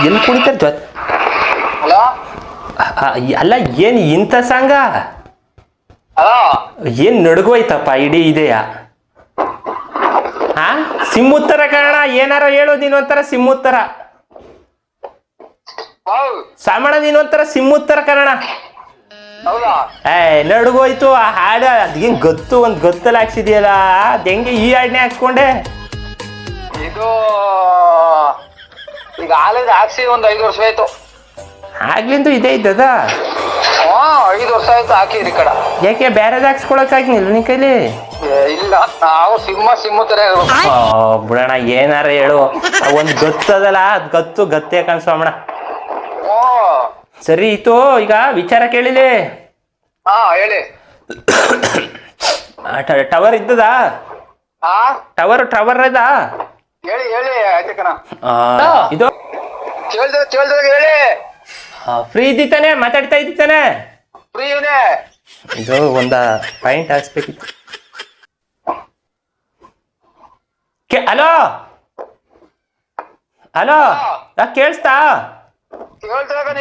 ಎಲ್ಲಿ ಕುಣಿತಾರ ಜೊತೆ ಹಲೋ ಅಲ್ಲ ಏನ್ ಇಂಥ ಸಂಘ ಹಲೋ ಏನ್ ನಡ್ಗೋಯ್ತಪ್ಪ ಇಡೀ ಇದೆಯಾ ಹಾ ಸಿಮ್ಮುತ್ತರ ಕಾರಣ ಏನಾರ ಹೇಳು ನೀನೊಂಥರ ಸಿಮ್ಮುತ್ತರ ಸಾಮಣ್ಣ ನೀನೊಂಥರ ಸಿಮ್ಮುತ್ತರ ಕಾರಣ ಹೌದಾ ನಡ್ಗೋಯ್ತು ಆ ಹಾಡ ಅದೇನ್ ಗೊತ್ತು ಒಂದ್ ಗೊತ್ತಲ್ಲಿ ಹಾಕ್ಸಿದ್ಯಲ್ಲ ಅದ್ ಹೆಂಗೆ ಈ ಹಾಡನೆ ಹಾಕ್ಸ್ಕೊಂಡೆ ಇದು ಈಗ ಆಲಿಂದ ಹಾಕ್ಸಿ ಒಂದ್ 5 ವರ್ಷ ಆಯ್ತು. ಆಗ್ಲಿಂದು ಇದೇ ಇದ್ದದ 5 ವರ್ಷ ಆಯ್ತು ಹಾಕಿದ್ರಿ ಕಡ. ಯಾಕೆ ಬೇರೆದ್ ಹಾಕ್ಸ್ಕೊಳಕ್ ಆಗಿಲ್ಲ ನಿನ್ ಕೈಲಿ? ಇಲ್ಲ ನಾವು ಸಿಮ್ಮ ತರ ಬಿಡೋಣ ಏನಾರ ಹೇಳು ಒಂದ್ ಗೊತ್ತದಲ್ಲ ಅದ್ ಗತ್ತೆ ಕನ್ಸೋಮಣ. ಸರಿ ಇತ್ತು ಈಗ ವಿಚಾರ ಕೇಳಿಲಿ. ಹೇಳಿ. ಟವರ್ ಇದ್ದದ? ಟವರ್ ಇದ? ಹೇಳಿ ಆಯ್ತು ಕಣ. ಇದು ಕೇಳ್ದಾಗ ಹೇಳಿ. ಫ್ರೀ ಇದ್ದಿತ್ತಾನೆ ಮಾತಾಡ್ತಾ ಇದ್ದಾನೆ? ಫ್ರೀ ಇವನೇ. ಇದು ಒಂದ ಪಾಯಿಂಟ್ ಹಾಕ್ಸ್ಬೇಕಿತ್ತು. ಹಲೋ ಹಲೋ ಕೇಳಿಸ್ತಾ?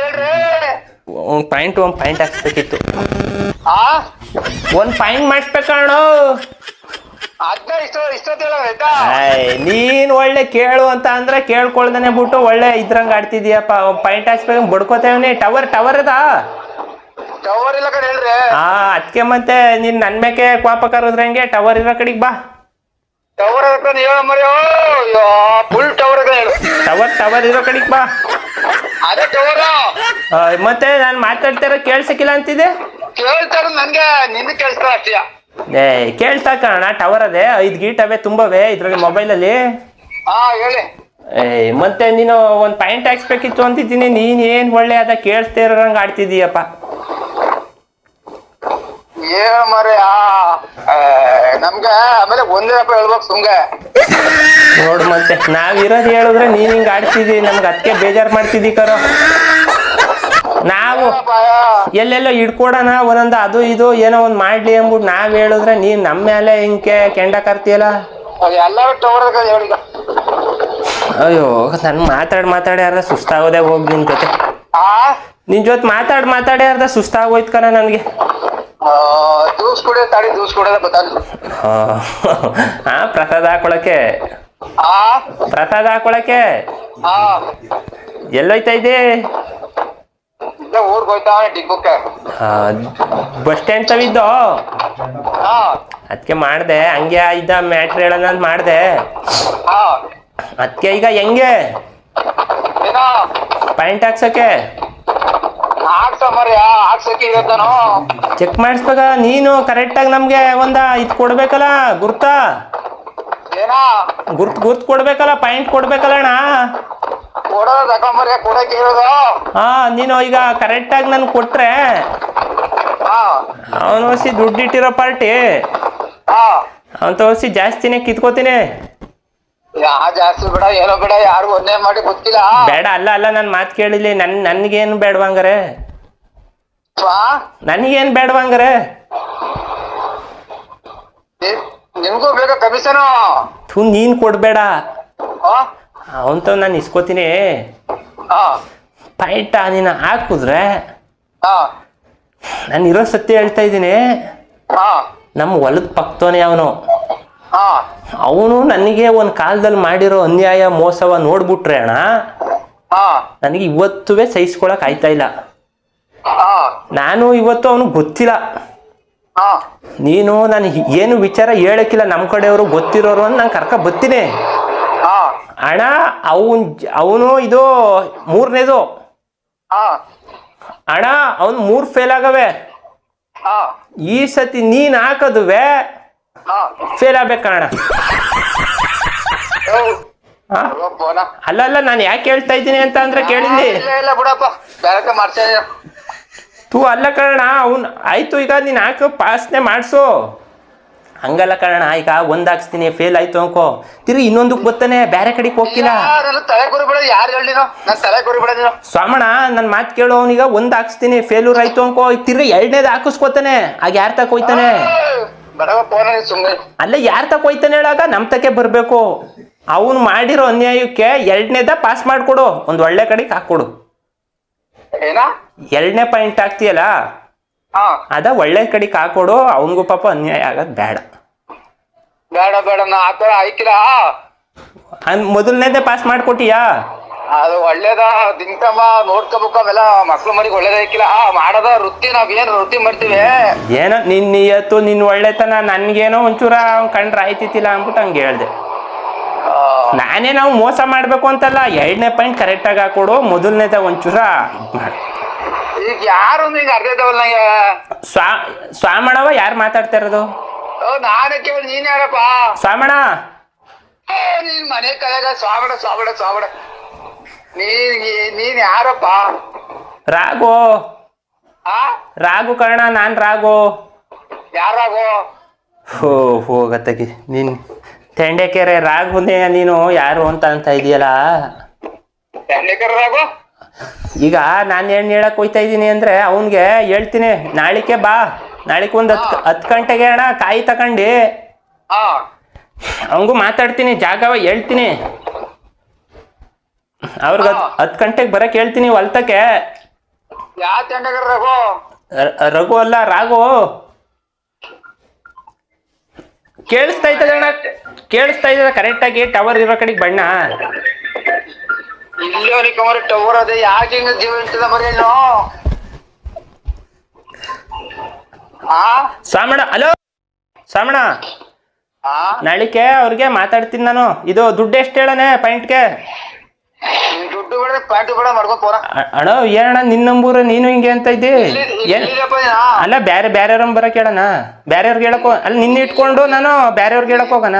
ಹೇಳ್ರಿ. ಒಂದ್ ಪಾಯಿಂಟ್ ಹಾಕ್ಸ್ಬೇಕಿತ್ತು. ಒಂದ್ ಪಾಯಿಂಟ್ ಮಾಡಿಸ್ಬೇಕಣ್ಣ. ನೀನ್ ಒಳ್ಳೆ ಕೇಳು ಅಂತ ಅಂದ್ರೆ ಕೇಳ್ಕೊಳ್ದೇನೆ ಬಿಟ್ಟು ಒಳ್ಳೆ ಇದ್ರಂಗ ಆಡ್ತಿದ್ಯಪ್ಪ. ಪಾಯಿಂಟ್ ಹಾಕ್ಸ್ಬೇಕು ಬಡ್ಕೋತೇವನಿ. ಟವರ್ ಅದ? ಟವರ್ ಇಲ್ಲ ಕಡೆ ಹೇಳ್ರಿ. ಅದಕ್ಕೆ ಮತ್ತೆ ನೀನ್ ನನ್ ಮೇಕೆ ಕ್ವಾಪ ಕರೋದ್ರಂಗೆ ಟವರ್ ಇರೋ ಕಡೆಗೆ ಬಾ. ಟವರ್ ಫುಲ್ ಟವರ್ ಇರೋ ಕಡೆಗೆ ಬಾ. ಅದೇ ಟವರ್. ಮತ್ತೆ ನಾನ್ ಮಾತಾಡ್ತಾರ ಕೇಳ್ಸಕ್ಕಿಲ್ಲ ಅಂತಿದೆ. ಕೇಳ್ತಾರ ನನ್ಗೆ, ನಿನ್ನ ಕೇಳಿಸ್ತಾರ ಅಷ್ಟೇ. ಕೇಳ್ತಾ ಕಾರಣ ಟವರ್ ಅದೇ 5 ಗೀಟ್ ಅವೇ ತುಂಬವೇ ಇದ್ರಲ್ಲಿ ಮೊಬೈಲಲ್ಲಿ. ಹೇಳಿ. ಮತ್ತೆ ನೀನು ಒಂದ್ ಪಾಯಿಂಟ್ ಹಾಕ್ಸ್ಬೇಕಿತ್ತು ಅಂತಿದ್ದೀನಿ. ನೀನ್ ಏನ್ ಒಳ್ಳೆ ಅದ ಕೇಳಿಸ್ತಾ ಇರೋಂಗ ಆಡ್ತಿದೀಯಪ್ಪ. ನಮ್ಗ ಆಮೇಲೆ ಒಂದೇಪ್ಪ ಹೇಳ್ಬೇಕು ಸುಮ್ಗೆ. ನೋಡ್ ಮತ್ತೆ ನಾವಿರೋದ್ ಹೇಳಿದ್ರೆ ನೀನ್ ಹಿಂಗ್ ಆಡ್ತಿದಿ, ನಮ್ಗೆ ಅದಕ್ಕೆ ಬೇಜಾರ್ ಮಾಡ್ತಿದಿ ಕರೋ. ನಾವು ಎಲ್ಲೆಲ್ಲೋ ಇಡ್ಕೊಡೋಣ ಒಂದೊಂದು ಅದು ಇದು ಏನೋ ಒಂದ್ ಮಾಡ್ಲಿ ಅಂದ್ಬಿಟ್ಟು ನಾವ್ ಹೇಳಿದ್ರೆ ನೀನ್ ನಮ್ಮ ಮೇಲೆ ಹಿಂಗೆ ಕೆಂಡ ಕರ್ತಿಯಲ್ಲ. ಅಯ್ಯೋ ನನ್ ಮಾತಾಡಿ ಯಾರ ಸುಸ್ತಾಗೋದೇ ಹೋಗ್ ನಿನ್ ಜೊತೆ. ನಿನ್ ಜೊತೆ ಮಾತಾಡಿ ಯಾರ್ದ ಸುಸ್ತಾಗೋಯ್ತು ಕಣ ನನ್ಗೆ. ಪ್ರಸಾದ ಹಾಕೊಳಕ್ಕೆ ಎಲ್ಲೋಯ್ತಾ ಇದೆ? ಬಸ್ ಸ್ಟ್ಯಾಂಡ್ ತವಿದ್ದು ಅದಕ್ಕೆ ಮಾಡ್ದೆ. ಹಂಗೆ ಇದ್ದ ಮ್ಯಾಟ್ರ್ ಹೇಳೋಣ ಅಂತ ಮಾಡ್ದೆ. ಅದಕ್ಕೆ ಈಗ ಹೆಂಗೆ ಪಾಯಿಂಟ್ ಹಾಕ್ಸಕ್ಕೆ ಚೆಕ್ ಮಾಡಿಸ್ಬೇಕ. ನೀನು ಕರೆಕ್ಟಾಗಿ ನಮ್ಗೆ ಒಂದ ಇದ್ ಕೊಡ್ಬೇಕಲ್ಲ, ಗುರ್ತ ಕೊಡ್ಬೇಕಲ್ಲ, ಪಾಯಿಂಟ್ ಕೊಡ್ಬೇಕಲ್ಲ ಅಣ್ಣ. ನೀನು ಈಗ ಕರೆಕ್ಟಾಗಿ ನನ್ ಕೊಟ್ರೆ ಅವನು ದುಡ್ಡಿಟ್ಟಿರೋ ಪಾರ್ಟಿ ಅವನ್ ತೋರಿಸಿ ಜಾಸ್ತಿನೇ ಕಿತ್ಕೋತೀನಿ. ಜಾಸ್ತಿ ಬೇಡ ಏನೋ ಬೇಡ, ಯಾರು ಒಂದೇ ಮಾಡಿ ಗೊತ್ತಿಲ್ಲ. ಬೇಡ ಅಲ್ಲ ನನ್ ಮಾತ್ ಕೇಳಿಲಿ. ನನ್ಗೇನು ಬೇಡವಂಗಾರೆ? ನನಗೇನ್ ಬೇಡವಂಗಾರೆ? ನಿಮ್ಗೂ ಬೇಕಾ ಕಮಿಷನ್? ನೀನ್ ಕೊಡ್ಬೇಡ, ಅವಂತ ನಾನು ಇಸ್ಕೋತೀನಿ. ಪಾಯಿಂಟ್ ನೀನು ಹಾಕುದ್ರೆ ನಾನು ಇರೋ ಸತ್ಯ ಹೇಳ್ತಾ ಇದ್ದೀನಿ. ನಮ್ಮ ಹೊಲದ ಪಕ್ತವನೇ ಅವನು ನನಗೆ ಒಂದ್ ಕಾಲದಲ್ಲಿ ಮಾಡಿರೋ ಅನ್ಯಾಯ ಮೋಸವ ನೋಡ್ಬಿಟ್ರೆ ಅಣ್ಣ ನನಗೆ ಇವತ್ತುವೇ ಸಹಿಸ್ಕೊಳಕ್ ಆಯ್ತಾ ಇಲ್ಲ. ನಾನು ಇವತ್ತು ಅವನಿಗೆ ಗೊತ್ತಿಲ್ಲ. ನೀನು ನಾನು ಏನು ವಿಚಾರ ಹೇಳಕ್ಕಿಲ್ಲ, ನಮ್ಮ ಕಡೆಯವರು ಗೊತ್ತಿರೋರು ಅಂತ ನಾನು ಕರ್ಕ ಬರ್ತೀನಿ ಅಣ್ಣ. ಅವನು ಇದು 3ನೇದು ಅಣ್ಣ. ಅವನು 3 ಫೇಲ್ ಆಗವೆ. ಈ ಸತಿ ನೀನ್ ಹಾಕದುವೆ ಫೇಲ್ ಆಗ್ಬೇಕಣ್ಣ. ಅಲ್ಲ ನಾನು ಯಾಕೆ ಹೇಳ್ತಾ ಇದ್ದೀನಿ ಅಂತ ಅಂದ್ರೆ ಕೇಳಿದ್ದಿ ತೂ ಅಲ್ಲ ಕಣ. ಆಯ್ತು ಈಗ ನೀನ್ ಹಾಕೋ ಪಾಸ್ನೆ ಮಾಡ್ಸು. ಹಂಗಲ್ಲ ಕಣ, ಈಗ ಒಂದ್ ಹಾಕ್ಸ್ತೀನಿ ಫೇಲ್ ಆಯ್ತು ಅನ್ಕೋ, ತಿರ್ಗಿ ಇನ್ನೊಂದಕ್ಕೆ ಬರ್ತಾನೆ, ಬೇರೆ ಕಡೆಗೆ ಹೋಗಿಲ್ಲ. ಸ್ವಾಮಣ್ಣ ನನ್ ಮಾತ್ ಕೇಳು. ಅವನೀಗ ಒಂದ್ ಹಾಕ್ಸ್ತೀನಿ ಫೇಲ್ಯೂರ್ ಆಯ್ತು ಅನ್ಕೋ, ತಿರ್ಗಿ 2ನೇದು ಹಾಕಿಸ್ಕೋತಾನೆ. ಆಗ ಯಾರ್ ತಕ ಹೋಯ್ತಾನೆ? ಬಡವ ಫೋನ್ ಸುಮ್ಮನೆ. ಅಲ್ಲ ಯಾರ್ ತಕ ಹೋಯ್ತಾನೆ ಹೇಳಾಗ ನಮ್ ತಕೆ ಬರ್ಬೇಕು. ಅವನು ಮಾಡಿರೋ ಅನ್ಯಾಯಕ್ಕೆ 2ನೇದ ಪಾಸ್ ಮಾಡ್ಕೊಡು, ಒಂದ್ ಒಳ್ಳೆ ಕಡೆಗೆ ಹಾಕೊಡು. ಏನ 2ನೇ ಪಾಯಿಂಟ್ ಹಾಕ್ತಿಯಲ್ಲ ಅದ ಒಳ್ಳೆ ಕಡೆಗೆ ಹಾಕೊಡು. ಅವನ್ಗೂ ಪಾಪ ಅನ್ಯಾಯ ಆಗದ್ ಬೇಡ. ಬೇಡ ಬೇಡ, ನಾ ಆತರ ಆಯ್ಕಿಲ್ಲ. ಮೊದಲನೇದೇ ಪಾಸ್ ಮಾಡ್ಕೊಟ್ಟಿಯಾ? ಅದು ಒಳ್ಳೇದ ದಿನಕಮ್ಮ ನೋಡ್ಕೋಬೇಕು. ಆಮೇಲೆ ಮಕ್ಳು ಮರಿಗೆ ಒಳ್ಳೇದ ಆಯ್ಕಿಲ್ಲ. ಮಾಡದ ವೃತ್ತಿ, ನಾವ್ ಏನ್ ವೃತ್ತಿ ಮಾಡ್ತೀವಿ. ಏನೋ ನಿನ್ ನಿಯತ್ತು ನಿನ್ ಒಳ್ಳೆತನ ನನ್ಗೇನೋ ಒಂಚೂರ ಕಂಡ್ರೆ ಆಯ್ತಿತ್ತಿಲ್ಲ ಅಂದ್ಬಿಟ್ಟು ಹಂಗೆ ಹೇಳ್ದೆ. ನಾನೇ ನಾವು ಮೋಸ ಮಾಡ್ಬೇಕು ಅಂತಲ್ಲ, 2ನೇ ಪಾಯಿಂಟ್ ಕರೆಕ್ಟ್ ಆಗಿ ಹಾಕೊಡು, ಮೊದಲನೇದ ಒಂಚೂರ ಮಾಡು. ಈಗ ಯಾರು ಈಗ ಅರ್ಧ ಇದಾವಲ್ಲ ನಂಗೆ. ಸ್ವಾಮಣವ ಯಾರು ಮಾತಾಡ್ತಾ ಇರೋದು? ನಾನೇ ಕೇಳಿ ನೀನ್ ಯಾರಪ್ಪ? ಸ್ವಾಮಣ ನೀನ್ ಮನೆ ಕೈಯಾಗ ಸ್ವಾಮಣ ಸ್ವಾಮಣ ಸ್ವಾಮಣ. ನೀನ್ ಯಾರಪ್ಪ? ರಾಘು. ರಾಘು ಕರ್ಣ, ನಾನ್ ರಾಘು. ಯಾರಾಗೋ? ಹೋಗತ್ತಗಿ ನೀನ್ ತೆಂಡೆಕೆರೆ ರಾಘುನೇ ನೀನು ಯಾರು ಅಂತ ಇದೆಯಲ್ಲ. ರಾಗೋ ಈಗ ನಾನು ಏನ್ ಹೇಳಕ್ ಹೋಯ್ತಾ ಇದ್ದೀನಿ ಅಂದ್ರೆ ಅವನ್ಗೆ ಹೇಳ್ತೀನಿ, ನಾಳಿಕೆ ಬಾ, ನಾಳಿಕೆ ಒಂದ್ 10 ಗಂಟೆಗೆ ಅಣ್ಣ ಕಾಯಿ ತಕೊಂಡಿ ಅವಂಗೂ ಮಾತಾಡ್ತೀನಿ, ಜಾಗವ ಹೇಳ್ತೀನಿ. ಅವ್ರಿಗೆ 10 ಗಂಟೆಗೆ ಬರಕ್ ಹೇಳ್ತೀನಿ ಹೊಲ್ತಕ್ಕೆ. ಯಾವ ತೆಂಡಗರ ರಘು? ರಘು ಅಲ್ಲ, ರಾಘು. ಕೇಳಿಸ್ತಾ ಇದ್ದದ ಅಣ್ಣ, ಕೇಳಿಸ್ತಾ ಇದ್ದದ ಕರೆಕ್ಟ್ ಆಗಿ. ಟವರ್ ಇರೋ ಕಡೆಗೆ ಬಣ್ಣ ಇಲ್ಲಿ ಟವರ್ ಅದೇ. ಯಾಕೆ ಹಿಂಗ ಜೀವ ಇರ್ತದ ಮರಿ? ಸ್ವಾಮಣ, ಹಲೋ ಸ್ವಾಮಣ, ನಾಳಿಕೆ ಅವ್ರಿಗೆ ಮಾತಾಡ್ತೀನಿ ನಾನು. ಇದು ದುಡ್ಡು ಎಷ್ಟು ಹೇಳನೆ ಪಾಯಿಂಟ್ಗೆ? ದುಡ್ಡು ಬೇಡ ಪಾಯಿಂಟ್ ಬೇಡ ಮಾಡ್ಕೊ ಪೋರ. ಅಣ್ಣ ಏನಣ್ಣ ನಿನ್ ನಂಬೂರ ನೀನು ಹಿಂಗೆ ಅಂತ ಇದ್ದಿ? ಅಲ್ಲ ಬ್ಯಾರೆ ಬ್ಯಾರೆಯವ್ರನ್ನ ಬರಕ್ ಹೇಳಣ, ಬ್ಯಾರೆಯವ್ರಿಗೆ ಹೇಳಕ್ ಅಲ್ಲಿ ನಿನ್ನ ಇಟ್ಕೊಂಡು ನಾನು ಬ್ಯಾರೆಯವ್ರಿಗೆ ಹೇಳಕ್ ಹೋಗಣ.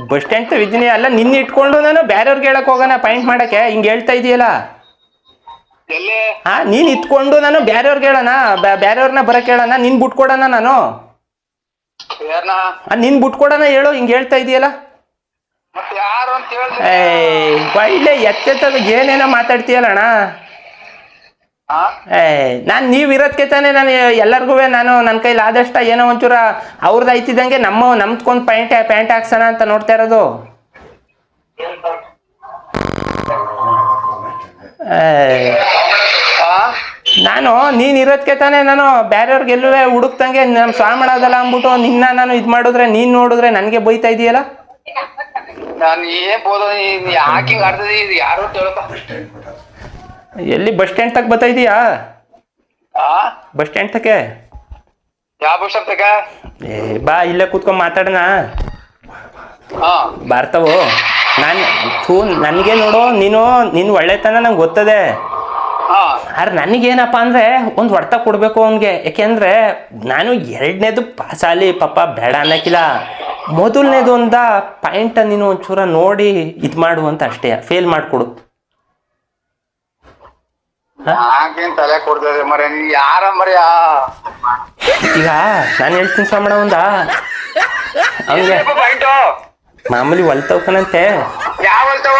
ಬಸ್ ಸ್ಟ್ಯಾಂಡ್ ಇದ್ದೀನಿ, ಅಲ್ಲ ನಿನ್ನ ಇಟ್ಕೊಂಡು ನಾನು ಬ್ಯಾರೆಯವ್ರಿಗೆ ಹೇಳಕ್ ಹೋಗೋಣ ಪಾಯಿಂಟ್ ಮಾಡಕ್ಕೆ. ಹಿಂಗೆ ಹೇಳ್ತಾ ಇದೀಯಲ್ಲ. ನೀನ್ ಇಟ್ಕೊಂಡು ನಾನು ಬ್ಯಾರೆಯವ್ರಿಗೆ ಹೇಳಣ, ಬ್ಯಾರೆಯವ್ರನ್ನ ಬರಕ್ ಹೇಳಣ, ನಿನ್ ಬಿಟ್ಕೊಡಣ ನಾನು. ನಿನ್ ಬಿಟ್ಕೊಡಣ ಹೇಳು, ಹಿಂಗೆ ಹೇಳ್ತಾ ಇದೀಯಲ್ಲ. ಒಳ್ಳೆ ಎತ್ತೆತ್ತದ ಏನೇನೋ ಮಾತಾಡ್ತೀಯಲ್ಲ ಅಣ್ಣ. ನಾನ್ ನೀವ್ ಇರೋದ್ಕೆ ತಾನೆ ನಾನು ಎಲ್ಲರಿಗೂ ನಾನು ನನ್ನ ಕೈಲಿ ಆದಷ್ಟ ಏನೋ ಒಂಚೂರ ಅವ್ರದ್ದು ಐತಿದಂಗೆ ನಮ್ದ್ಕೊಂದ್ ಪ್ಯಾಂಟ್ ಹಾಕ್ಸೋಣ ಅಂತ ನೋಡ್ತಾ ಇರೋದು. ನಾನು ನೀನ್ ಇರೋದ್ಕೆ ತಾನೆ ನಾನು ಬ್ಯಾರೆಯವ್ರಿಗೆ ಎಲ್ಲೂ ಹುಡುಕ್ತಂಗೆ ನಮ್ ಸ್ವಾಮಿ ಅದಲ್ಲ ಅಂದ್ಬಿಟ್ಟು ನಿನ್ನ ನಾನು ಇದ್ ಮಾಡಿದ್ರೆ ನೀನ್ ನೋಡಿದ್ರೆ ನನ್ಗೆ ಬೈತಾ ಇದೀಯಲ್ಲ. ನಾನು ಏನ್ ಬೋದು ಯಾಕೆ ಆಡ್ತದೆ ಇದು ಯಾರು ಎಲ್ಲಿ ಬಸ್ ಸ್ಟ್ಯಾಂಡ್ ತಕ್ ಬರ್ತಾ ಇದೀಯಾ? ಬಸ್ ಸ್ಟ್ಯಾಂಡ್ ತಕ್ಕೆ ಯಾವ ಬಸ್ ಸ್ಟಾಪ್ ತಕ? ಬಾ ಇಲ್ಲೇ ಕೂತ್ಕೊಂಡ್ ಮಾತಾಡೋಣ. ಬರ್ತಾವು. ನನ್ಗೆ ನೋಡು, ನಿನ್ ಒಳ್ಳೆತನ ನಂಗೆ ಗೊತ್ತದೆ. ಆದ್ರೆ ನನಗೇನಪ್ಪ ಅಂದ್ರೆ ಒಂದ್ ಹೊಡ್ತ ಕೊಡ್ಬೇಕು ಅವನ್ಗೆ. ಯಾಕೆಂದ್ರೆ ನಾನು 2ನೇದು ಪಾಸಾಲಿ ಪಾಪ ಬೇಡ ಅನ್ನಕ್ಕಿಲ್ಲ. ಮೊದಲನೇದು ಒಂದ ಪಾಯಿಂಟ್ ನೀನು ಒಂಚೂರ ನೋಡಿ ಇದ್ ಮಾಡು ಅಂತ ಅಷ್ಟೇ. ಫೇಲ್ ಮಾಡ್ಕೊಡು. ತಲೆ ಕೊಡ್ತದೆ ಮರ, ಯಾರ ಮರ್ಯ? ಈಗ ನಾನು ಹೇಳ್ತೀನಿ ಸ್ವಾಮಣ, ಒಂದ ಹಂಗೆ ಮಾಮೂಲಿ ಹೊಲ್ತವಕನಂತೆ. ಯಾವ ಹೊಲ್ತವ?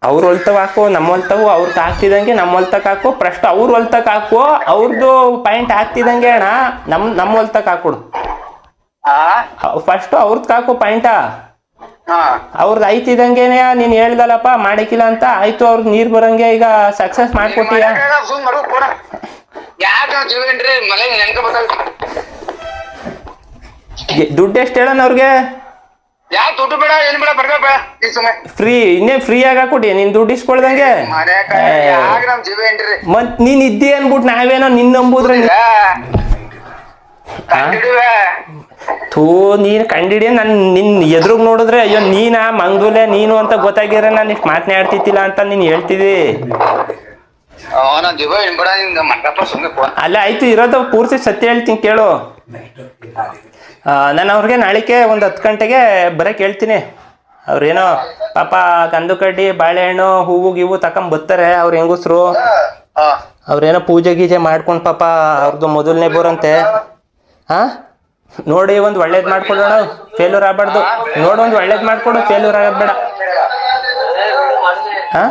ಅವ್ರ ಹೊಲ್ತವ್ ಹಾಕು, ನಮ್ಮ ಹೊಲ್ತವು ಅವ್ರದ್ದು ಹಾಕ್ತಿದಂಗೆ ನಮ್ಮ ಹೊಲ್ತಕ್ ಹಾಕು. ಫಸ್ಟ್ ಅವ್ರ ಹೊಲ್ತಕ್ ಹಾಕು, ಅವ್ರದ್ದು ಪಾಯಿಂಟ್ ಹಾಕ್ತಿದಂಗೆ ಅಣ್ಣ ನಮ್ಮ ಹೊಲ್ತಕ್ ಹಾಕೊಡು. ಫಸ್ಟ್ ಅವ್ರದ್ ಹಾಕು ಪಾಯಿಂಟ. ಅವ್ರದ್ದು ಐತಿದಂಗೆನೆ ನೀನ್ ಹೇಳ್ದಲ್ಲಪ್ಪ ಮಾಡಿಕಿಲ್ಲ ಅಂತ ಆಯ್ತು. ಅವ್ರಿಗೆ ನೀರ್ ಬರಂಗೆ ಈಗ ಸಕ್ಸಸ್ ಮಾಡ್ಕೊಟ್ಟಿಯ. ದುಡ್ಡು ಎಷ್ಟು ಹೇಳೋಣ ಅವ್ರಿಗೆ? ದುಡ್ಡು ಬೇಡ, ಏನ್ ಬೇಡ, ಬರ್ಬೇಕ ಫ್ರೀ. ಇನ್ನೇನ್ ಫ್ರೀ ಆಗ ಕೊಡಿ, ನೀನ್ ದುಡ್ಡು ಇಸ್ಕೊಳ್ದಂಗೆ. ಮತ್ ನೀನ್ ಇದ್ದಿ ಅನ್ಬಿಟ್ಟು ನಾವೇನೋ ನಿನ್ ನಂಬುದ್ರೆ ನೀನ್ ಕಂಡಿಡಿ. ನಿನ್ ಎದುರುಗ್ ನೋಡಿದ್ರೆ ಅಯ್ಯೋ ನೀನಾ ಮಂಗುಲೆ ನೀನು ಅಂತ ಗೊತ್ತಾಗಿದ್ರೆ ನಾನು ಇಷ್ಟು ಮಾತನಾಡ್ತಿದ್ದಿಲ್ಲ ಅಂತ ನೀನ್ ಹೇಳ್ತಿದ್ದಿ. ಅಲ್ಲ ಆಯ್ತು, ಇರೋದು ಪೂರ್ತಿ ಸತ್ಯ ಹೇಳ್ತೀನಿ ಕೇಳು. ನಾನು ಅವ್ರಿಗೆ ನಾಳಿಕೆ ಒಂದು 10 ಗಂಟೆಗೆ ಬರಕ್ ಹೇಳ್ತೀನಿ. ಅವ್ರೇನೋ ಪಾಪ ಕಂದು ಕಡ್ಡಿ ಬಾಳೆಹಣ್ಣು ಹೂವು ಗೀವು ಬರ್ತಾರೆ ಅವ್ರ ಹೆಂಗಸ್ರು. ಅವ್ರೇನೋ ಪೂಜೆ ಗೀಜೆ ಮಾಡ್ಕೊಂಡ್ ಪಾಪ ಅವ್ರದ್ದು ಮೊದಲನೇ ಬೋರಂತೆ. ನೋಡಿ ಒಂದ್ ಒಳ್ಳೇದ್ ಮಾಡ್ಕೊಡೋಣ, ಫೇಲ್ಯೂರ್ ಆಗ್ಬಾರ್ದು. ನೋಡು ಒಂದ್ ಒಳ್ಳೇದ್ ಮಾಡ್ಕೊಡು, ಫೇಲ್ಯೂರ್ ಆಗಬೇಡ. ಹಾ